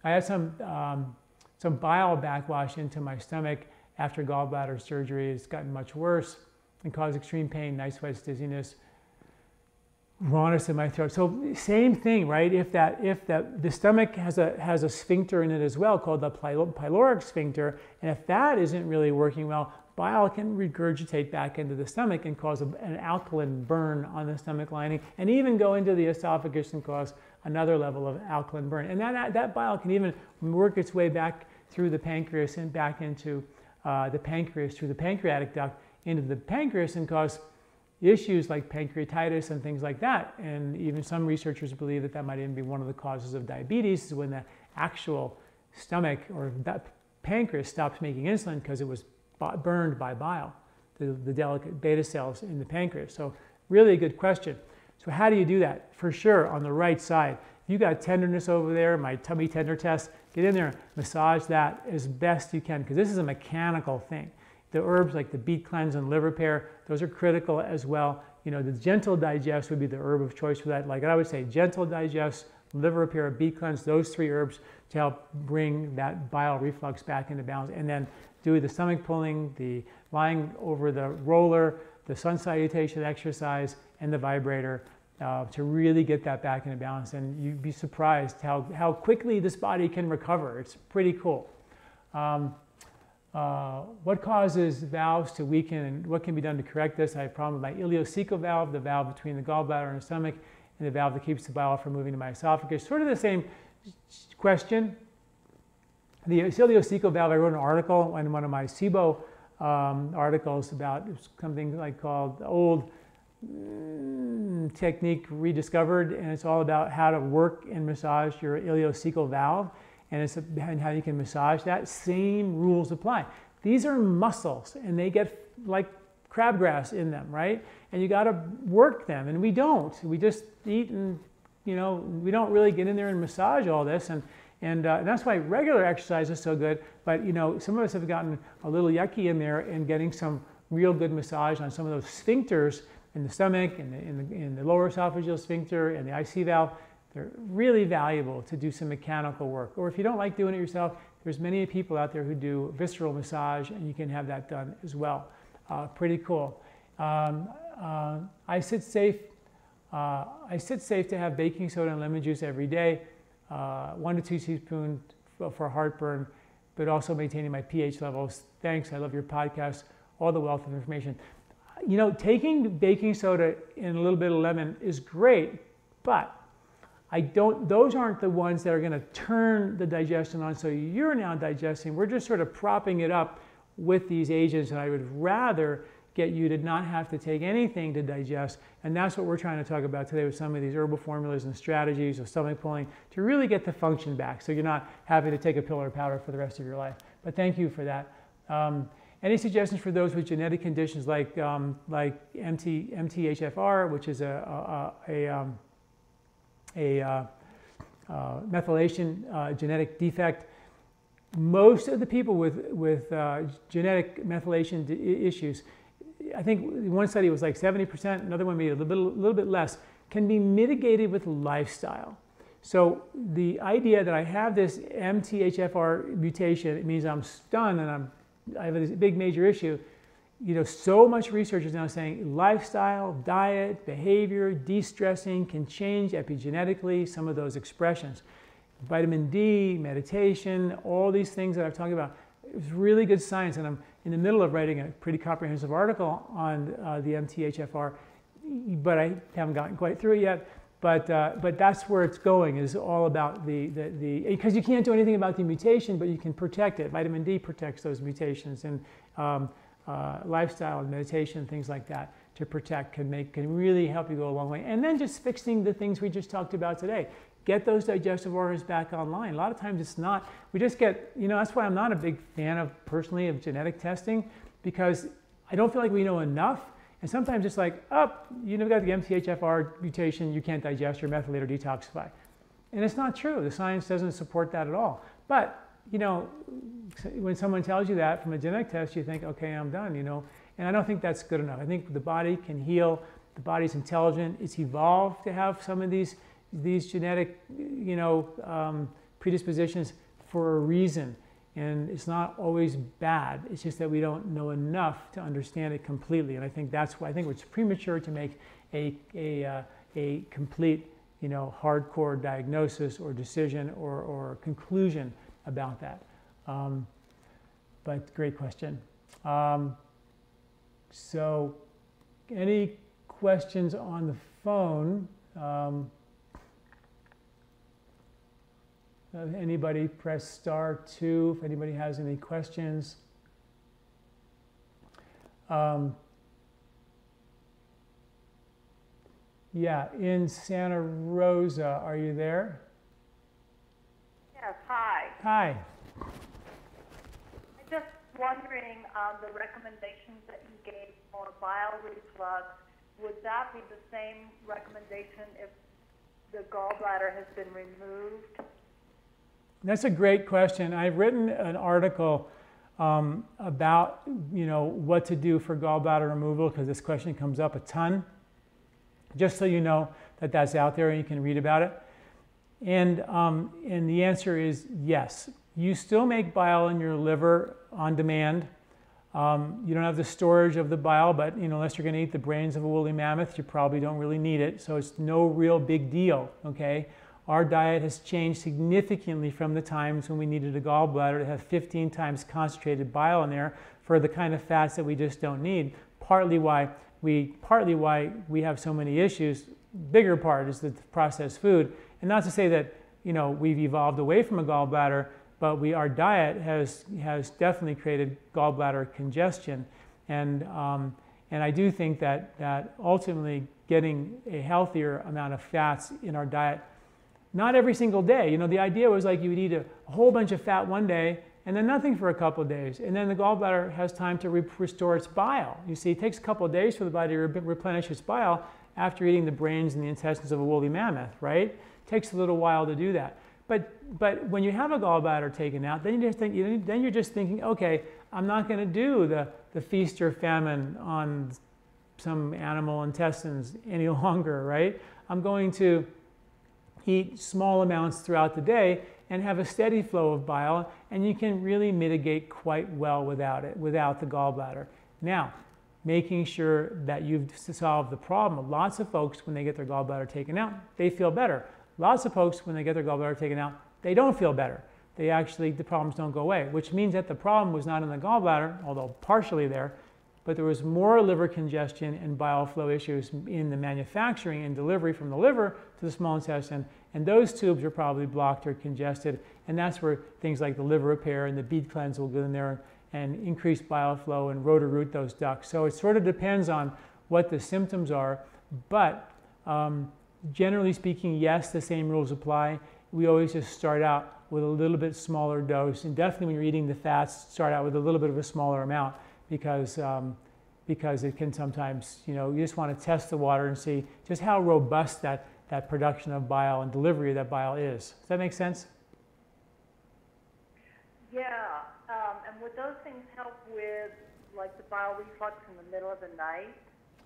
I had some bile backwash into my stomach after gallbladder surgery. It's gotten much worse and caused extreme pain, night sweats, dizziness, rawness in my throat. So same thing, right? If the stomach has a sphincter in it as well called the pyloric sphincter, and if that isn't really working well, bile can regurgitate back into the stomach and cause an alkaline burn on the stomach lining, and even go into the esophagus and cause another level of alkaline burn. And that bile can even work its way back through the pancreas and back into the pancreas, through the pancreatic duct, into the pancreas and cause issues like pancreatitis and things like that. And even some researchers believe that might even be one of the causes of diabetes, is when the actual stomach or that pancreas stops making insulin because it was burned by bile, the delicate beta cells in the pancreas. So really a good question. So how do you do that? For sure, on the right side. If you got tenderness over there, my tummy tender test, get in there, massage that as best you can, because this is a mechanical thing. The herbs like the beet cleanse and liver repair, those are critical as well. You know, the gentle digest would be the herb of choice for that. Like I would say, gentle digest, liver repair, beet cleanse, those 3 herbs to help bring that bile reflux back into balance. And then do the stomach pulling, the lying over the roller, the sun salutation exercise, and the vibrator to really get that back into balance. And you'd be surprised how quickly this body can recover. It's pretty cool. What causes valves to weaken and what can be done to correct this? I have a problem with my ileocecal valve, the valve between the gallbladder and the stomach, and the valve that keeps the bile from moving to my esophagus. Sort of the same question. The ileocecal valve, I wrote an article in one of my SIBO articles about something like called the old technique rediscovered, and it's all about how to work and massage your ileocecal valve. And how you can massage that. Same rules apply. These are muscles and they get like crabgrass in them, right? And you got to work them, and we don't. We just eat and, you know, we don't really get in there and massage all this. And that's why regular exercise is so good. But, you know, some of us have gotten a little yucky in there and getting some real good massage on some of those sphincters in the stomach and in the lower esophageal sphincter and the IC valve. They're really valuable to do some mechanical work. Or if you don't like doing it yourself, there's many people out there who do visceral massage, and you can have that done as well. Pretty cool. I sit safe to have baking soda and lemon juice every day, 1 to 2 teaspoons for heartburn, but also maintaining my pH levels. Thanks. I love your podcast. All the wealth of information. You know, taking baking soda and a little bit of lemon is great, but those aren't the ones that are going to turn the digestion on so you're now digesting. We're just sort of propping it up with these agents, and I would rather get you to not have to take anything to digest. And that's what we're trying to talk about today with some of these herbal formulas and strategies of stomach pulling to really get the function back so you're not having to take a pill or powder for the rest of your life. But thank you for that. Any suggestions for those with genetic conditions like MTHFR, which is a methylation genetic defect? Most of the people with genetic methylation issues, I think one study was like 70%, another one maybe a little bit less, can be mitigated with lifestyle. So the idea that I have this MTHFR mutation, it means I'm stunned and I have this big major issue. You know, so much research is now saying lifestyle, diet, behavior, de-stressing can change epigenetically some of those expressions. Vitamin D, meditation, all these things that I've talked about. It was really good science, and I'm in the middle of writing a pretty comprehensive article on the MTHFR, but I haven't gotten quite through it yet. But that's where it's going, is all about because you can't do anything about the mutation, but you can protect it. Vitamin D protects those mutations, and lifestyle and meditation, things like that to protect can really help you go a long way. And then just fixing the things we just talked about today. Get those digestive organs back online. A lot of times it's not, we just get, you know, that's why I'm not a big fan personally of genetic testing, because I don't feel like we know enough. And sometimes it's like, oh, you've got the MTHFR mutation, you can't digest, you're methylate or detoxify. And it's not true. The science doesn't support that at all. But, you know, when someone tells you that from a genetic test, you think, okay, I'm done, you know. And I don't think that's good enough. I think the body can heal. The body's intelligent. It's evolved to have some of these genetic, you know, predispositions for a reason. And it's not always bad. It's just that we don't know enough to understand it completely. And I think that's why I think it's premature to make a complete, you know, hardcore diagnosis or decision or conclusion about that. But great question. So any questions on the phone? Anybody press *2 if anybody has any questions. Yeah, in Santa Rosa, are you there? Yes, hi. Hi. I'm just wondering, the recommendations that you gave for bile reflux, would that be the same recommendation if the gallbladder has been removed? That's a great question. I've written an article about, you know, what to do for gallbladder removal, because this question comes up a ton. Just so you know that that's out there and you can read about it. And the answer is yes. You still make bile in your liver on demand. You don't have the storage of the bile, but, you know, unless you're going to eat the brains of a woolly mammoth, you probably don't really need it. So it's no real big deal, okay? Our diet has changed significantly from the times when we needed a gallbladder to have 15 times concentrated bile in there for the kind of fats that we just don't need. Partly why we have so many issues. Bigger part is the processed food. And not to say that, you know, we've evolved away from a gallbladder, but our diet has definitely created gallbladder congestion. And I do think that ultimately getting a healthier amount of fats in our diet, not every single day. You know, the idea was like you would eat a whole bunch of fat one day and then nothing for a couple of days. And then the gallbladder has time to restore its bile. You see, it takes a couple of days for the body to replenish its bile after eating the brains and the intestines of a woolly mammoth, right? It takes a little while to do that. But when you have a gallbladder taken out, then you're just thinking, okay, I'm not going to do the feast or famine on some animal intestines any longer, right? I'm going to eat small amounts throughout the day and have a steady flow of bile, and you can really mitigate quite well without it, without the gallbladder. Now, making sure that you've solved the problem. Lots of folks, when they get their gallbladder taken out, they feel better. Lots of folks, when they get their gallbladder taken out, they don't feel better. The problems don't go away, which means that the problem was not in the gallbladder, although partially there, but there was more liver congestion and bile flow issues in the manufacturing and delivery from the liver to the small intestine, and those tubes are probably blocked or congested, and that's where things like the liver repair and the beet cleanse will go in there and increase bile flow and root those ducts. So it sort of depends on what the symptoms are, but generally speaking, yes, the same rules apply. We always just start out with a little bit smaller dose, and definitely when you're eating the fats, start out with a little bit of a smaller amount, because it can sometimes, you know, you just want to test the water and see just how robust that production of bile and delivery of that bile is. Does that make sense? Yeah, and would those things help with, like, the bile reflux in the middle of the night?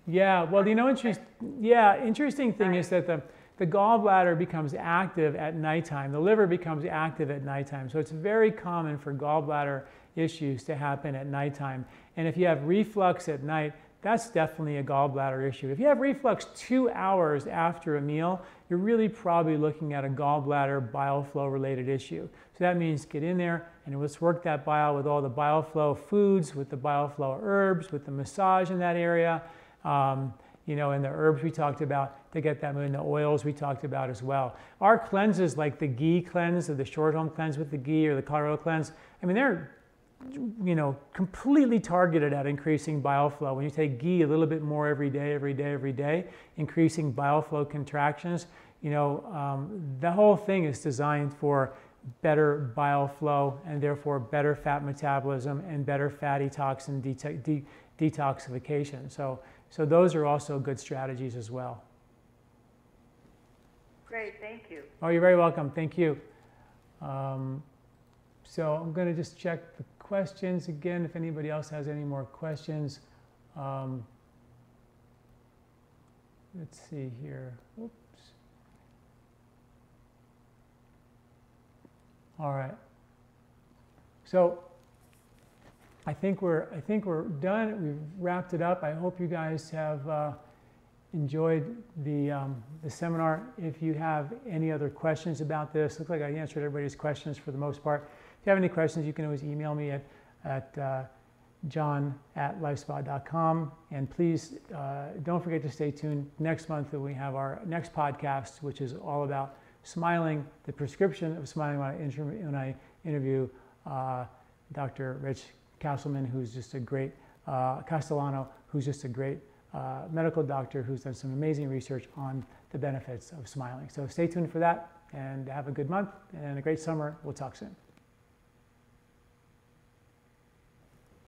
Yeah, well, you know, interesting thing is that the gallbladder becomes active at nighttime. The liver becomes active at nighttime. So it's very common for gallbladder issues to happen at nighttime. And if you have reflux at night, that's definitely a gallbladder issue. If you have reflux 2 hours after a meal, you're really probably looking at a gallbladder bile flow related issue. So that means get in there and let's work that bile with all the bile flow foods, with the bile flow herbs, with the massage in that area. You know, and the herbs we talked about to get that moving, the oils we talked about as well. Our cleanses, like the ghee cleanse or the short home cleanse with the ghee or the color cleanse, I mean, they're, you know, completely targeted at increasing bile flow. When you take ghee a little bit more every day, increasing bile flow contractions, you know, the whole thing is designed for better bile flow and therefore better fat metabolism and better fatty toxin detoxification. So those are also good strategies as well. Great, thank you. Oh, you're very welcome. Thank you. So I'm going to just check the questions again if anybody else has any more questions. Let's see here. Oops. All right. So I think we're done. We've wrapped it up. I hope you guys have enjoyed the seminar. If you have any other questions about this, looks like I answered everybody's questions for the most part. If you have any questions, you can always email me at john@lifespa.com. And please don't forget to stay tuned. Next month we have our next podcast, which is all about smiling, the prescription of smiling, when I interview Dr. Rich Castleman, who's just a great, Castellano, who's just a great medical doctor who's done some amazing research on the benefits of smiling. So stay tuned for that and have a good month and a great summer. We'll talk soon.